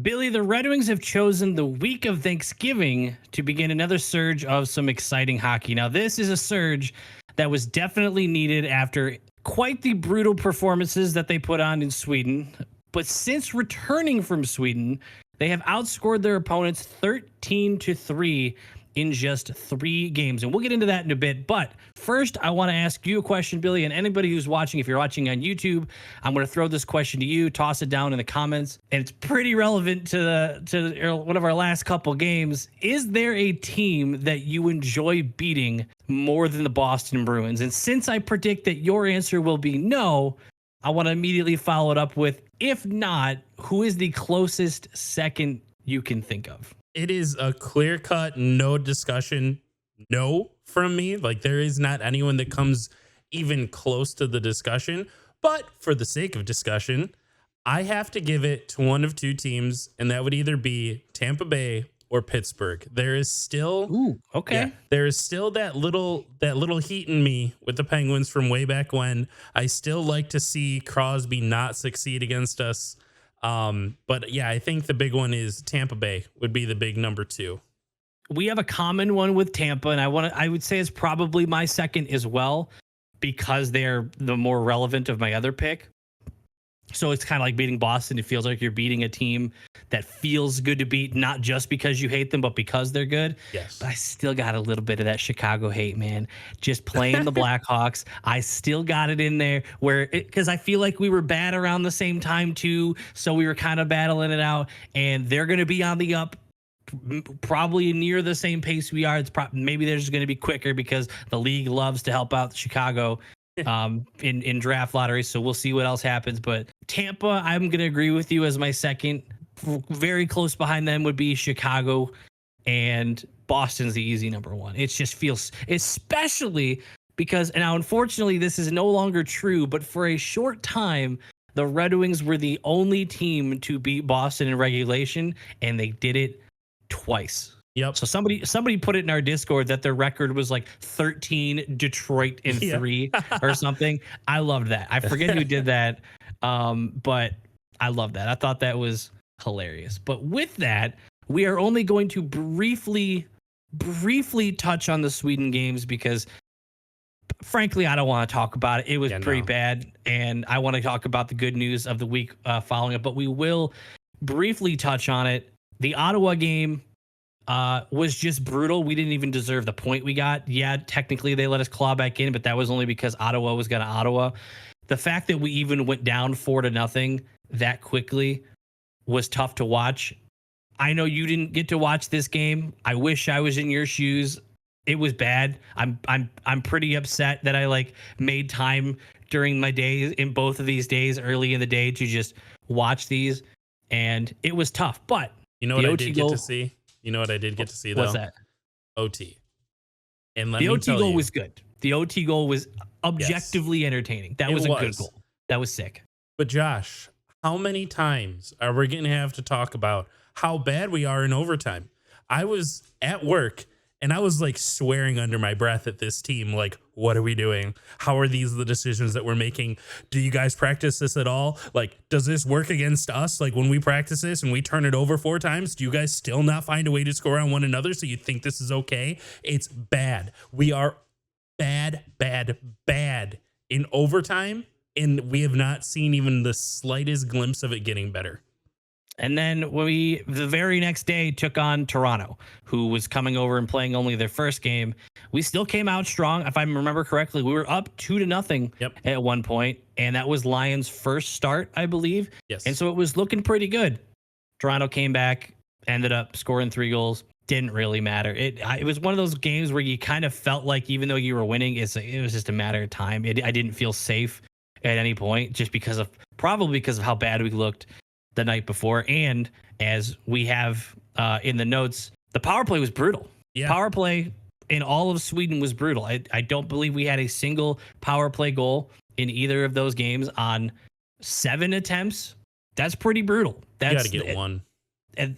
Billy, the Red Wings have chosen the week of Thanksgiving to begin another surge of some exciting hockey. Now, this is a surge that was definitely needed after quite the brutal performances that they put on in Sweden. But since returning from Sweden, they have outscored their opponents 13-3 in just 3 games. And we'll get into that in a bit. But first, I want to ask you a question, Billy, and anybody who's watching. If you're watching on YouTube, I'm going to throw this question to you. Toss it down in the comments. And it's pretty relevant to one of our last couple games. Is there a team that you enjoy beating more than the Boston Bruins? And since I predict that your answer will be no, I want to immediately follow it up with, if not, who is the closest second you can think of? It is a clear cut, no discussion, no from me. Like, there is not anyone that comes even close to the discussion. But for the sake of discussion, I have to give it to one of 2 teams, and that would either be Tampa Bay or Pittsburgh. There is still there is still that little heat in me with the Penguins from way back when. I still like to see Crosby not succeed against us. But yeah, I think the big one is Tampa Bay would be the big number 2. We have a common one with Tampa, and I would say it's probably my second as well, because they're the more relevant of my other pick. So it's kind of like beating Boston. It feels like you're beating a team that feels good to beat, not just because you hate them, but because they're good. Yes. But I still got a little bit of that Chicago hate, man. Just playing the Blackhawks. I still got it in there because I feel like we were bad around the same time too. So we were kind of battling it out, and they're going to be on the up, probably near the same pace we are. Maybe they're just going to be quicker because the league loves to help out Chicago in draft lotteries. So we'll see what else happens. But Tampa, I'm going to agree with you as my second. Very close behind them would be Chicago, and Boston's the easy number 1. It just feels, especially because now, unfortunately, this is no longer true, but for a short time, the Red Wings were the only team to beat Boston in regulation, and they did it twice. Yep. So somebody put it in our Discord that their record was like 13 Detroit in 3 or something. I loved that. I forget who did that. But I love that. I thought that was hilarious. But with that, we are only going to briefly touch on the Sweden games because frankly, I don't want to talk about it. It was pretty bad. And I want to talk about the good news of the week following it, but we will briefly touch on it. The Ottawa game was just brutal. We didn't even deserve the point we got. Yeah, technically they let us claw back in, but that was only because Ottawa was going to Ottawa. The fact that we even went down 4-0 that quickly was tough to watch. I know you didn't get to watch this game. I wish I was in your shoes. It was bad. I'm pretty upset that I made time during my days in both of these days early in the day to just watch these, and it was tough. But you know what I did get to see? You know what I did get to see, though? What's that? OT. And the OT goal was good. The OT goal was objectively entertaining. That was a good goal. That was sick. But Josh, how many times are we going to have to talk about how bad we are in overtime? I was at work and I was swearing under my breath at this team. What are we doing? How are these the decisions that we're making? Do you guys practice this at all? Does this work against us? When we practice this and we turn it over 4 times, do you guys still not find a way to score on one another? So you think this is okay? It's bad. We are bad in overtime. And we have not seen even the slightest glimpse of it getting better. And then we, the very next day, took on Toronto, who was coming over and playing only their first game. We still came out strong. If I remember correctly, we were up 2-0 at one point, and that was Lions' first start, I believe. Yes. And so it was looking pretty good. Toronto came back, ended up scoring 3 goals. Didn't really matter. It was one of those games where you kind of felt like even though you were winning, it was just a matter of time. I didn't feel safe at any point, just because of how bad we looked the night before. And as we have in the notes, the power play was brutal. Yeah. Power play in all of Sweden was brutal. I don't believe we had a single power play goal in either of those games on 7 attempts. That's pretty brutal. You got to get one. And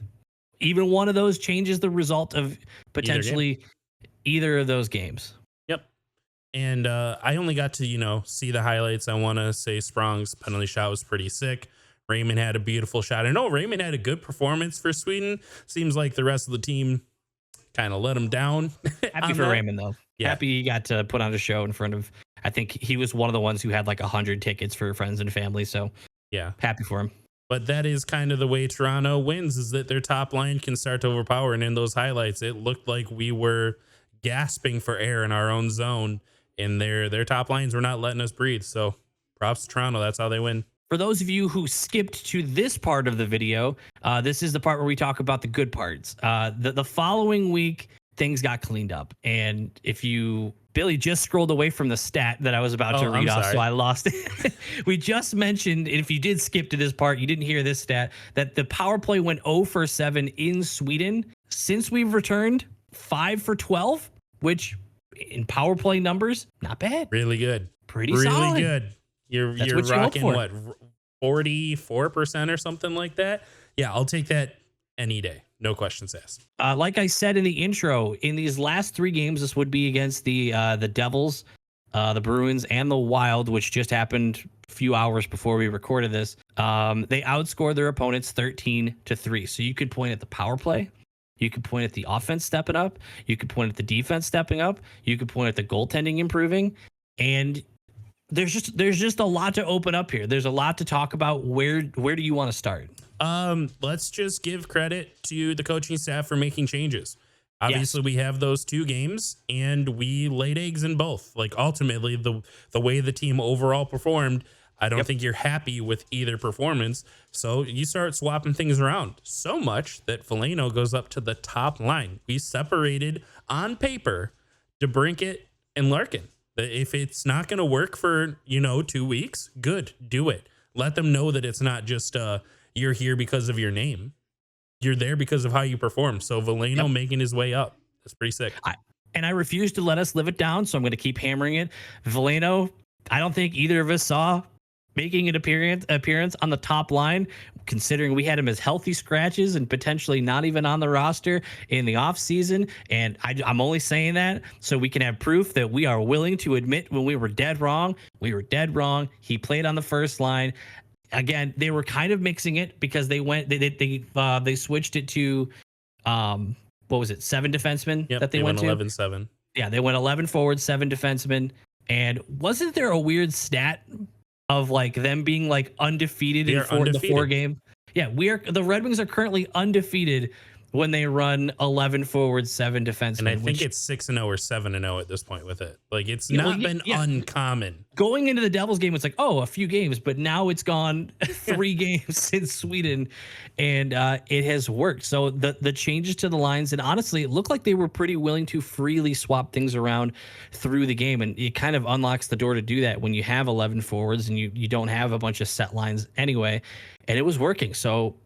even one of those changes the result of potentially either of those games. Yep. And I only got to, see the highlights. I want to say Sprong's penalty shot was pretty sick. Raymond had a beautiful shot. I know Raymond had a good performance for Sweden. Seems like the rest of the team kind of let him down. Happy for Raymond, though. Yeah. Happy he got to put on a show in front of, I think he was one of the ones who had like 100 tickets for friends and family. So yeah, happy for him. But that is kind of the way Toronto wins, is that their top line can start to overpower. And in those highlights, it looked like we were gasping for air in our own zone, and their top lines were not letting us breathe. So props to Toronto. That's how they win. For those of you who skipped to this part of the video, this is the part where we talk about the good parts. The following week, things got cleaned up. And if you, Billy just scrolled away from the stat that I was about to read off, so I lost it. We just mentioned, if you did skip to this part, you didn't hear this stat, that the power play went 0 for 7 in Sweden. Since we've returned, 5 for 12, which in power play numbers, not bad. Really good. Pretty solid. Really good. You're rocking what, 44% or something like that? Yeah, I'll take that any day. No questions asked. Like I said in the intro, in these last 3 games, this would be against the Devils, the Bruins, and the Wild, which just happened a few hours before we recorded this. They outscored their opponents 13-3. So you could point at the power play. You could point at the offense stepping up. You could point at the defense stepping up. You could point at the goaltending improving. And there's just a lot to open up here. There's a lot to talk about. Where do you want to start? Let's just give credit to the coaching staff for making changes. Obviously, we have those 2 games, and we laid eggs in both. Like, ultimately, the way the team overall performed, I don't think you're happy with either performance. So you start swapping things around so much that Foligno goes up to the top line. We separated on paper DeBrincat and Larkin. If it's not going to work for, 2 weeks, good, do it. Let them know that it's not just you're here because of your name. You're there because of how you perform. So Foligno making his way up. That's pretty sick. I refuse to let us live it down, so I'm going to keep hammering it. Foligno, I don't think either of us saw making an appearance on the top line, considering we had him as healthy scratches and potentially not even on the roster in the offseason. And I'm only saying that so we can have proof that we are willing to admit when we were dead wrong. We were dead wrong. He played on the first line. Again, they were kind of mixing it because they switched it to what was it, 7 defensemen that they went to? 11-7. Yeah, they went 11 forwards, 7 defensemen. And wasn't there a weird stat of like them being like undefeated the 4 game? Yeah, the Red Wings are currently undefeated when they run 11 forwards, 7 defensemen. And I think it's 6-0 or 7-0 at this point with it. Like, it's not been uncommon. Going into the Devils game, it's like, a few games, but now it's gone 3 games since Sweden, and it has worked. So the changes to the lines, and honestly, it looked like they were pretty willing to freely swap things around through the game, and it kind of unlocks the door to do that when you have 11 forwards and you don't have a bunch of set lines anyway, and it was working. So,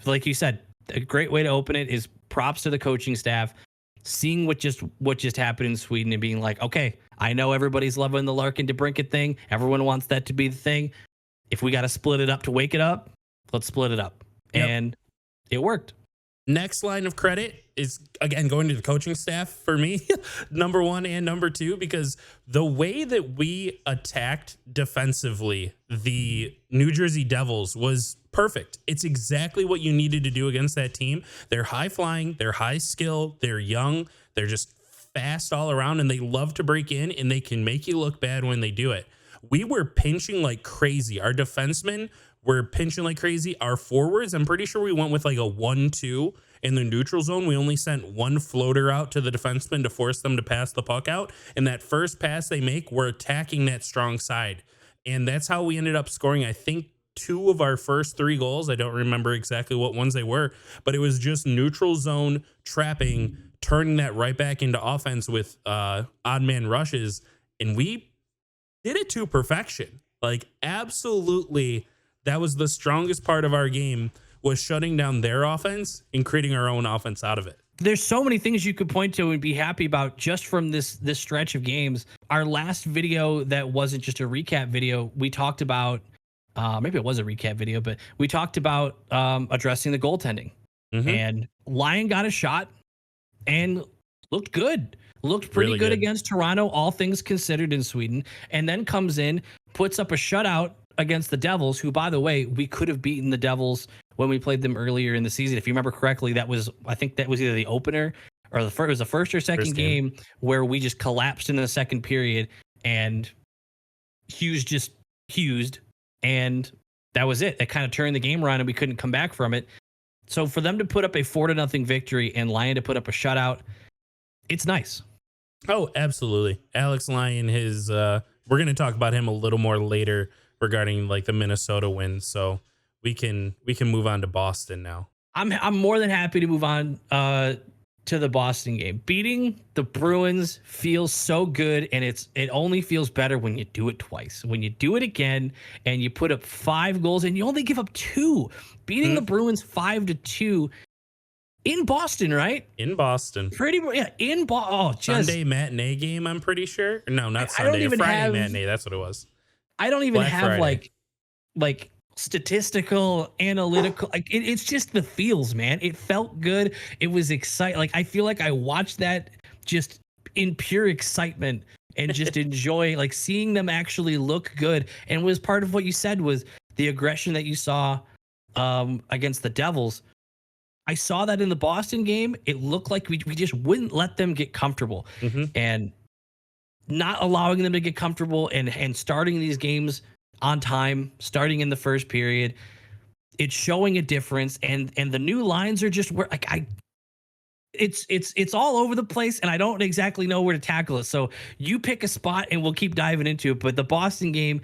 like you said, a great way to open it is props to the coaching staff, seeing what just happened in Sweden and being like, okay, I know everybody's loving the Larkin DeBrincat thing. Everyone wants that to be the thing. If we got to split it up to wake it up, let's split it up. Yep. And it worked. Next line of credit is, again, going to the coaching staff for me, number 1 and number 2, because the way that we attacked defensively the New Jersey Devils was perfect. It's exactly what you needed to do against that team. They're high flying, they're high skill, they're young, they're just fast all around, and they love to break in, and they can make you look bad when they do it. We were pinching like crazy. Our defensemen were pinching like crazy. Our forwards, I'm pretty sure we went with like a 1-2 in the neutral zone. We only sent 1 floater out to the defenseman to force them to pass the puck out. And that first pass they make, we're attacking that strong side. And that's how we ended up scoring, I think, 2 of our first 3 goals. I don't remember exactly what ones they were, but it was just neutral zone trapping, turning that right back into offense with odd man rushes. And we did it to perfection. Like, absolutely, that was the strongest part of our game, was shutting down their offense and creating our own offense out of it. There's so many things you could point to and be happy about just from this stretch of games. Our last video that wasn't just a recap video, we talked about, maybe it was a recap video, but we talked about addressing the goaltending. Mm-hmm. And Lyon got a shot and looked good. Looked pretty really good against Toronto, all things considered, in Sweden, and then comes in, puts up a shutout against the Devils, who, by the way, we could have beaten the Devils when we played them earlier in the season. If you remember correctly, I think that was either the opener or it was the first or second game where we just collapsed in the second period and Hughes just Hughesed, and that was it. That kind of turned the game around and we couldn't come back from it. So for them to put up a 4-0 victory and Lyon to put up a shutout, it's nice. Oh, absolutely. Alex Lyon, we're going to talk about him a little more later regarding like the Minnesota win. So we can move on to Boston now. I'm more than happy to move on to the Boston game. Beating the Bruins feels so good, and it only feels better when you do it twice. When you do it again and you put up 5 goals and you only give up 2. Beating the Bruins 5-2 in Boston, right? In Boston. Pretty yeah, in Boston. Sunday matinee game, I'm pretty sure. No, not Sunday. Friday matinee, that's what it was. I don't even have like statistical, analytical, like it's just the feels, man. It felt good. It was exciting. Like I feel like I watched that just in pure excitement and just enjoy like seeing them actually look good. And was part of what you said was the aggression that you saw against the Devils. I saw that in the Boston game. It looked like we just wouldn't let them get comfortable, and not allowing them to get comfortable and starting these games on time, starting in the first period. It's showing a difference, and the new lines are just where like it's all over the place, and I don't exactly know where to tackle it. So you pick a spot and we'll keep diving into it. But the Boston game,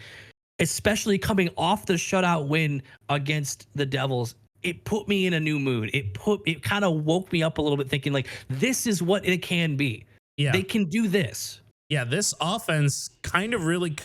especially coming off the shutout win against the Devils, it put me in a new mood. It kind of woke me up a little bit, thinking like, this is what it can be. Yeah, they can do this. Yeah, this offense kind of really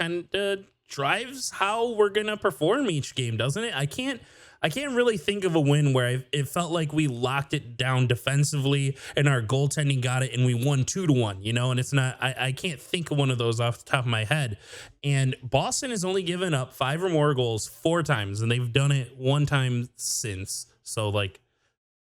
drives how we're gonna perform each game, doesn't it? I can't really think of a win where it felt like we locked it down defensively and our goaltending got it and we won 2-1, you know, and it's not, I can't think of one of those off the top of my head. And Boston has only given up 5 or more goals 4 times, and they've done it 1 time since. So like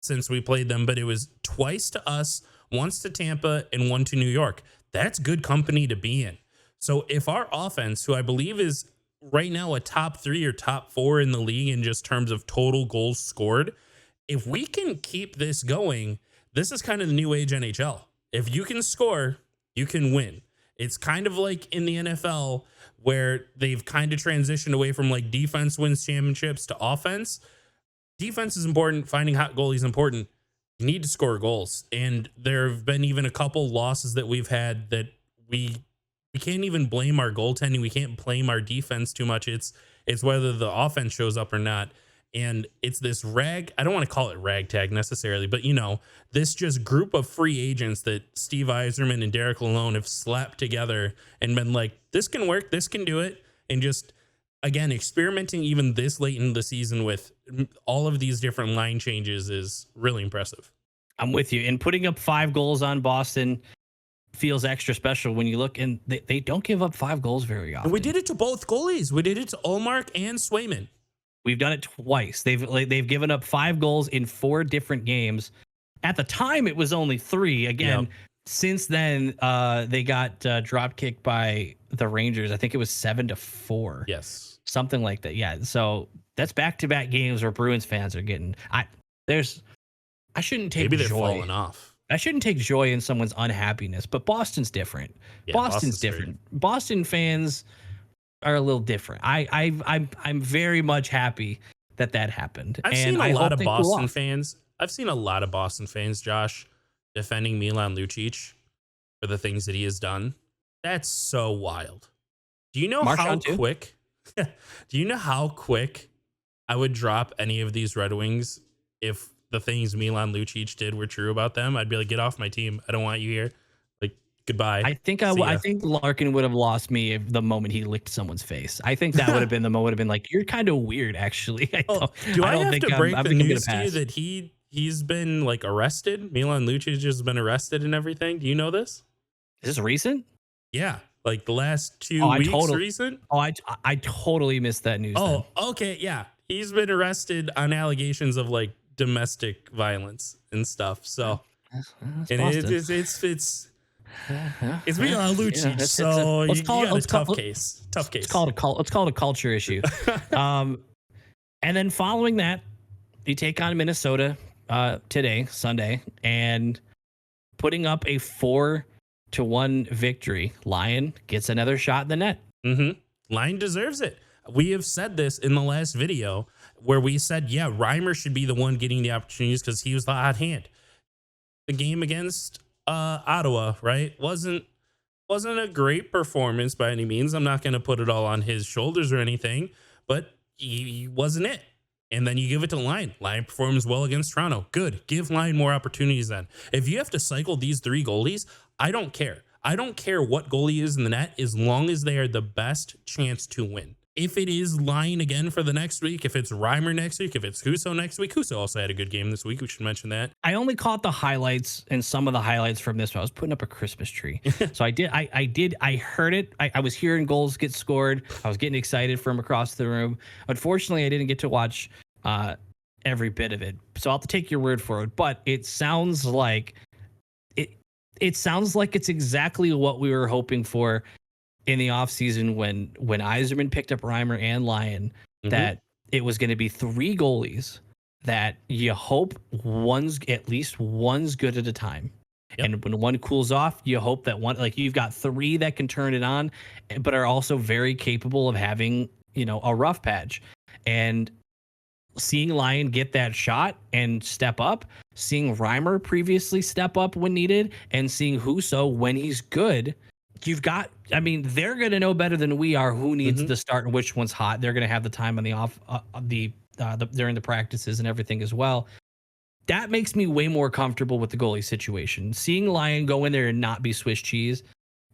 since we played them, but it was twice to us, once to Tampa, and 1 to New York. That's good company to be in. So if our offense, who I believe is right now a top 3 or top 4 in the league in just terms of total goals scored, if we can keep this going, this is kind of the new age NHL. If you can score, you can win. It's kind of like in the NFL where they've kind of transitioned away from like defense wins championships to offense. Defense is important. Finding hot goalies is important. You need to score goals. And there have been even a couple losses that we've had that we can't even blame our goaltending. We can't blame our defense too much. It's whether the offense shows up or not. And it's this I don't want to call it ragtag necessarily, but you know, this just group of free agents that Steve Yzerman and Derek Lalonde have slapped together and been like, this can work, this can do it. And just, again, experimenting even this late in the season with all of these different line changes is really impressive. I'm with you. And putting up 5 goals on Boston feels extra special when you look, and they don't give up 5 goals very often. And we did it to both goalies. We did it to Ullmark and Swayman. We've done it twice. They've given up 5 goals in 4 different games. At the time, it was only 3. Again, since then, they got drop kicked by the Rangers. I think it was 7-4. Yes, something like that. Yeah. So that's back-to-back games where Bruins fans are getting. I shouldn't take maybe they're joy. falling off. I shouldn't take joy in someone's unhappiness, but Boston's different. Yeah, Boston's different. Great. Boston fans are a little different. I'm very much happy that happened. I've seen a lot of Boston fans. I've seen a lot of Boston fans, Josh, defending Milan Lucic for the things that he has done. That's so wild. Do you know how quick? Do you know how quick I would drop any of these Red Wings if the things Milan Lucic did were true about them? I'd be like, get off my team. I don't want you here. Like, goodbye. I think Larkin would have lost me the moment he licked someone's face. I think that would have been the moment. Would have been like, you're kind of weird, actually. Do I have to break the news to you that he's been like arrested? Milan Lucic has been arrested and everything. Do you know this? Is this recent? Yeah. Like the last 2 weeks recent? Oh, I totally missed that news. Oh, okay. Yeah. He's been arrested on allegations of like domestic violence and stuff. So, and it's It's Milan Lucic, so you got a tough case. Tough case. Let's call it a culture issue. And then following that, you take on Minnesota today, Sunday, and putting up a 4-1 victory. Lion gets another shot in the net. Lion deserves it. We have said this in the last video where we said, yeah, Reimer should be the one getting the opportunities because he was the hot hand. The game against Ottawa, right, wasn't a great performance by any means. I'm not going to put it all on his shoulders or anything, but he wasn't it. And then you give it to Lion. Lion performs well against Toronto. Good. Give Lion more opportunities then. If you have to cycle these 3 goalies, I don't care. I don't care what goalie is in the net as long as they are the best chance to win. If it is Lion again for the next week, if it's Reimer next week, if it's Husso next week, Husso also had a good game this week. We should mention that. I only caught the highlights and some of the highlights from this one. I was putting up a Christmas tree. So I heard it. I was hearing goals get scored. I was getting excited from across the room. Unfortunately, I didn't get to watch every bit of it. So I'll have to take your word for it. But it sounds like it's exactly what we were hoping for in the offseason when Yzerman picked up Reimer and Lion, that it was going to be 3 goalies that you hope at least one's good at a time. Yep. And when one cools off, you hope that one, like you've got 3 that can turn it on, but are also very capable of having, a rough patch. And seeing Lion get that shot and step up, seeing Reimer previously step up when needed, and seeing Husso when he's good, they're going to know better than we are who needs the start and which one's hot. They're going to have the time on the off, during the practices and everything as well. That makes me way more comfortable with the goalie situation. Seeing Lion go in there and not be Swiss cheese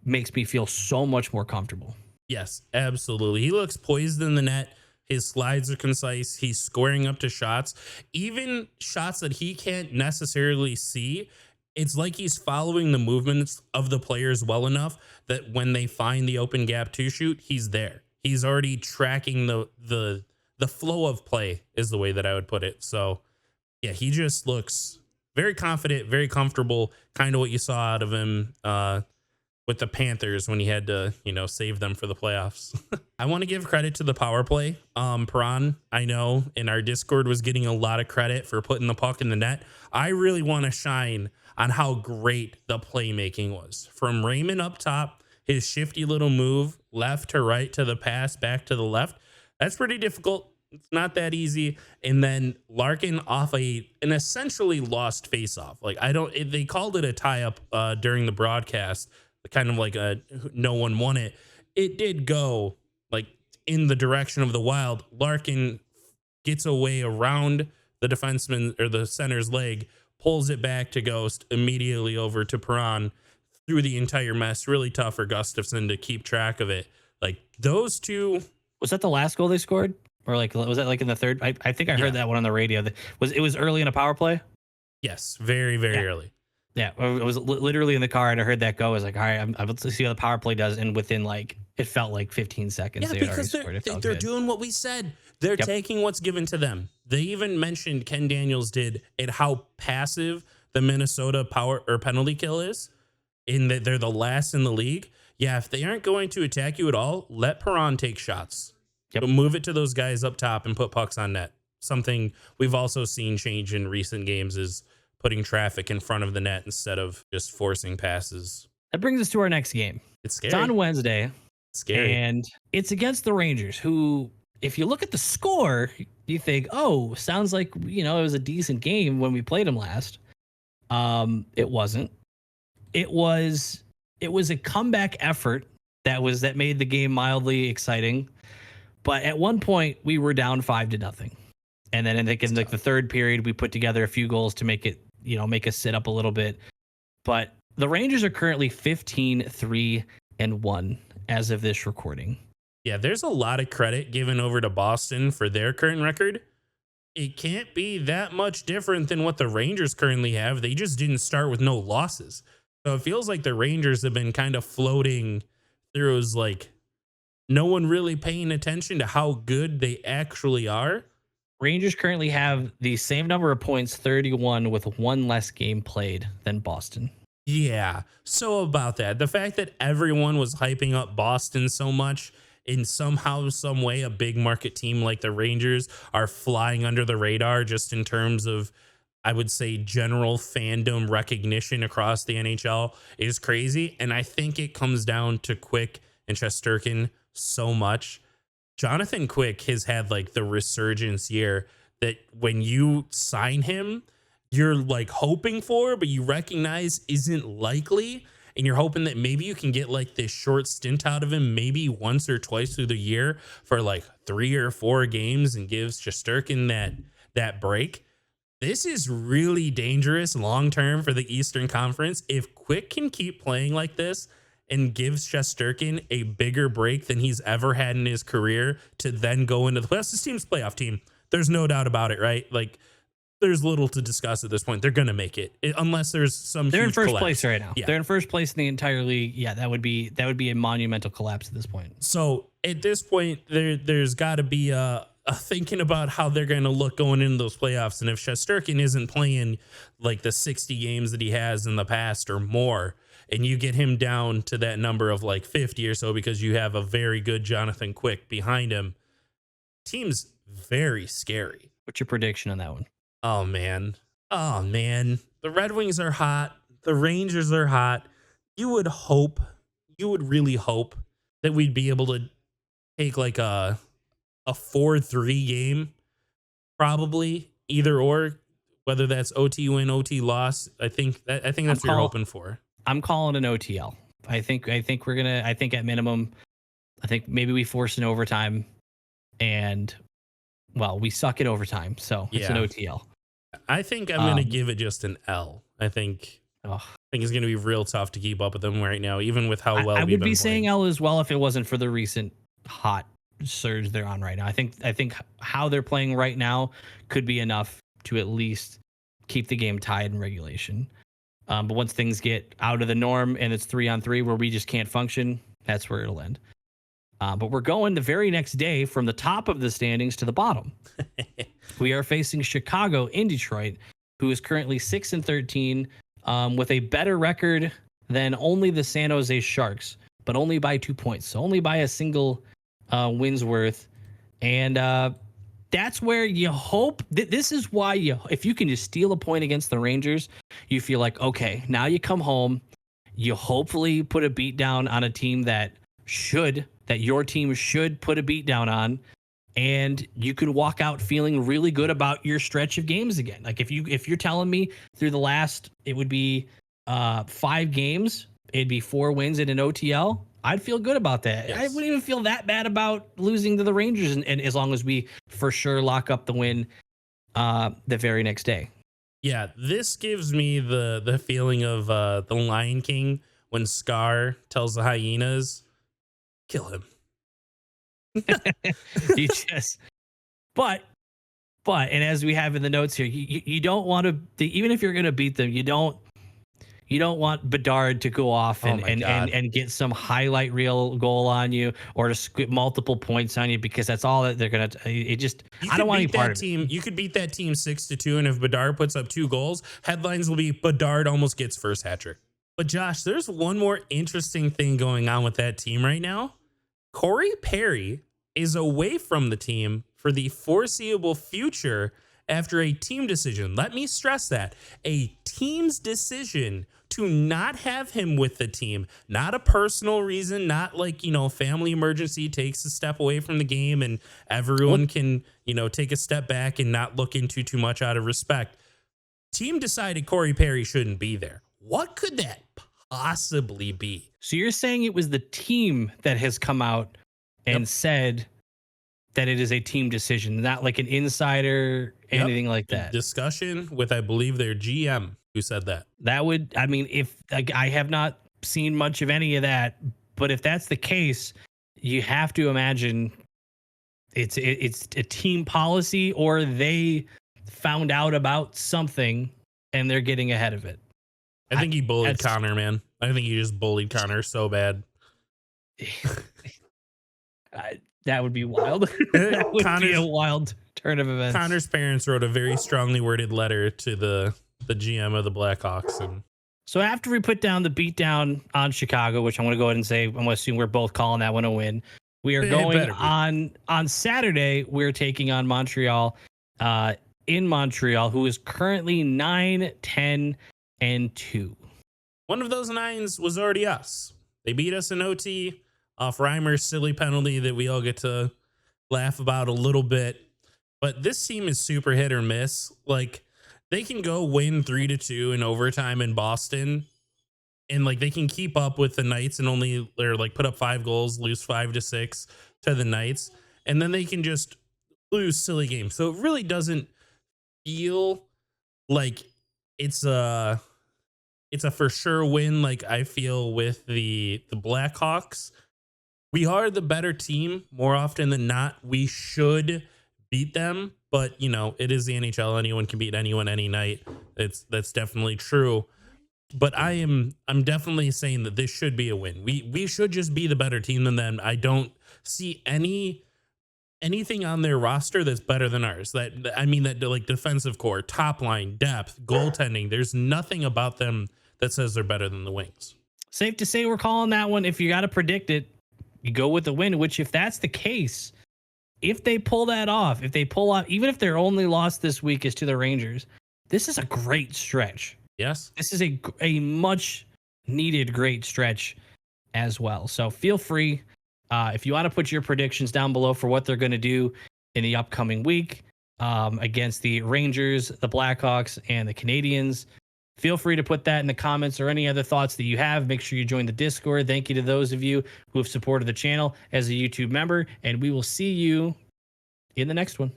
makes me feel so much more comfortable. Yes, absolutely. He looks poised in the net. His slides are concise. He's squaring up to shots, even shots that he can't necessarily see. It's like he's following the movements of the players well enough that when they find the open gap to shoot, he's there. He's already tracking the flow of play is the way that I would put it. So yeah, he just looks very confident, very comfortable, kind of what you saw out of him with the Panthers when he had to, save them for the playoffs. I want to give credit to the power play. Perron, I know in our Discord, was getting a lot of credit for putting the puck in the net. I really want to shine on how great the playmaking was. From Raymond up top, his shifty little move, left to right to the pass, back to the left. That's pretty difficult. It's not that easy. And then Larkin off an essentially lost faceoff. They called it a tie-up during the broadcast, kind of like no one won it. It did go in the direction of the Wild. Larkin gets away around the defenseman or the center's leg, pulls it back to Ghost, immediately over to Perron through the entire mess. Really tough for Gustafsson to keep track of it. Those two. Was that the last goal they scored? Or was that in the third? I think I heard that one on the radio. It was early in a power play? Yes, very, very early. Yeah, I was literally in the car and I heard that go. I was like, all right, I'm about to see how the power play does. And within it felt like 15 seconds. Yeah, because they're doing what we said. They're taking what's given to them. They even mentioned, Ken Daniels did, at how passive the Minnesota power or penalty kill is, in that they're the last in the league. Yeah, if they aren't going to attack you at all, let Perron take shots. But move it to those guys up top and put pucks on net. Something we've also seen change in recent games is putting traffic in front of the net instead of just forcing passes. That brings us to our next game. It's scary. It's on Wednesday. It's scary. And it's against the Rangers, who, if you look at the score, you think, oh, sounds like, it was a decent game when we played them last. It wasn't. It was a comeback effort that made the game mildly exciting. But at one point we were down 5-0. And then in the third period, we put together a few goals to make it, make us sit up a little bit. But the Rangers are currently 15-3-1 as of this recording. Yeah, there's a lot of credit given over to Boston for their current record. It can't be that much different than what the Rangers currently have. They just didn't start with no losses. So it feels like the Rangers have been kind of floating through as no one really paying attention to how good they actually are. Rangers currently have the same number of points, 31, with one less game played than Boston. Yeah. So about that, the fact that everyone was hyping up Boston so much, in somehow, some way, a big market team like the Rangers are flying under the radar just in terms of, I would say, general fandom recognition across the NHL is crazy. And I think it comes down to Quick and Shesterkin so much. Jonathan Quick has had like the resurgence year that when you sign him, you're like hoping for, but you recognize isn't likely. And you're hoping that maybe you can get like this short stint out of him, maybe once or twice through the year for like 3 or 4 games, and gives Shesterkin that break. This is really dangerous long term for the Eastern Conference. If Quick can keep playing like this and gives Shesterkin a bigger break than he's ever had in his career to then go into the playoffs, this team's a playoff team. There's no doubt about it, right? Like, there's little to discuss at this point. They're going to make it unless there's some. They're in first collapse. place right now. Yeah. They're in first place in the entire league. Yeah, that would be a monumental collapse at this point. So at this point, there's got to be a thinking about how they're going to look going into those playoffs. And if Shesterkin isn't playing like the 60 games that he has in the past or more, and you get him down to that number of like 50 or so because you have a very good Jonathan Quick behind him, team's very scary. What's your prediction on that one? Oh, man. The Red Wings are hot. The Rangers are hot. You would really hope that we'd be able to take like a 4-3 game, probably either or, whether that's OT win, OT loss. I think that's what you're hoping for. I'm calling an OTL. I think at minimum, I think maybe we force an overtime, and well, we suck at overtime, so it's an OTL. I think I'm going to give it just an L. I think it's going to be real tough to keep up with them right now, even with how well I we've would been be playing. saying L as well if it wasn't for the recent hot surge they're on right now. I think how they're playing right now could be enough to at least keep the game tied in regulation. But once things get out of the norm and it's 3-on-3 where we just can't function, that's where it'll end. But we're going the very next day from the top of the standings to the bottom. We are facing Chicago in Detroit, who is currently 6-13, with a better record than only the San Jose Sharks, but only by 2 points. So only by a single wins worth. And that's where you hope. This is why if you can just steal a point against the Rangers, you feel like, okay, now you come home, you hopefully put a beat down on a team that your team should put a beat down on, and you can walk out feeling really good about your stretch of games again. Like if you're telling me through the last, it would be 5 games, it'd be 4 wins in an OTL, I'd feel good about that. Yes. I wouldn't even feel that bad about losing to the Rangers, and as long as we for sure lock up the win the very next day. Yeah, this gives me the feeling of the Lion King when Scar tells the hyenas, kill him. You just, but and as we have in the notes here, you don't want to, even if you're going to beat them, you don't want Bedard to go off and get some highlight reel goal on you, or to get multiple points on you, because that's all that they're going to. It just, I don't want any part of it. You could beat that team 6-2, and if Bedard puts up 2 goals, headlines will be Bedard almost gets first hat trick. But Josh, there's one more interesting thing going on with that team right now. Corey Perry is away from the team for the foreseeable future after a team decision. Let me stress that. A team's decision to not have him with the team. Not a personal reason, not like, family emergency takes a step away from the game and everyone can, take a step back and not look into too much out of respect. Team decided Corey Perry shouldn't be there. What could that possibly be? So you're saying it was the team that has come out and said that it is a team decision, not like an insider, anything like that. Discussion with, I believe, their GM who said that. That would, I mean, if I have not seen much of any of that, but if that's the case, you have to imagine it's a team policy, or they found out about something and they're getting ahead of it. I think he bullied Connor, man. I think he just bullied Connor so bad. That would be wild. That would be a wild turn of events. Connor's parents wrote a very strongly worded letter to the GM of the Blackhawks, and So after we put down the beatdown on Chicago, which I'm going to go ahead and say, I'm going to assume we're both calling that one a win. We are going on Saturday. We're taking on Montreal in Montreal, who is currently 9-10-2. One of those 9s was already us. They beat us in OT off Reimer's silly penalty that we all get to laugh about a little bit. But this team is super hit or miss. Like, they can go win 3-2 in overtime in Boston, and like they can keep up with the Knights and only, or like put up 5 goals, lose 5-6 to the Knights, and then they can just lose silly games. So it really doesn't feel like it's a for sure win. Like I feel with the Blackhawks, we are the better team more often than not. We should beat them, but you know, it is the NHL. Anyone can beat anyone any night. That's definitely true. But I'm definitely saying that this should be a win. We should just be the better team than them. I don't see anything on their roster that's better than ours. That like defensive core, top line, depth, goaltending. There's nothing about them that says they're better than the Wings. Safe to say we're calling that one. If you got to predict it, you go with the win, which if that's the case, if they pull that off, even if their only loss this week is to the Rangers, this is a great stretch. Yes. This is a much needed great stretch as well. So feel free, if you want to put your predictions down below for what they're going to do in the upcoming week against the Rangers, the Blackhawks, and the Canadiens. Feel free to put that in the comments or any other thoughts that you have. Make sure you join the Discord. Thank you to those of you who have supported the channel as a YouTube member, and we will see you in the next one.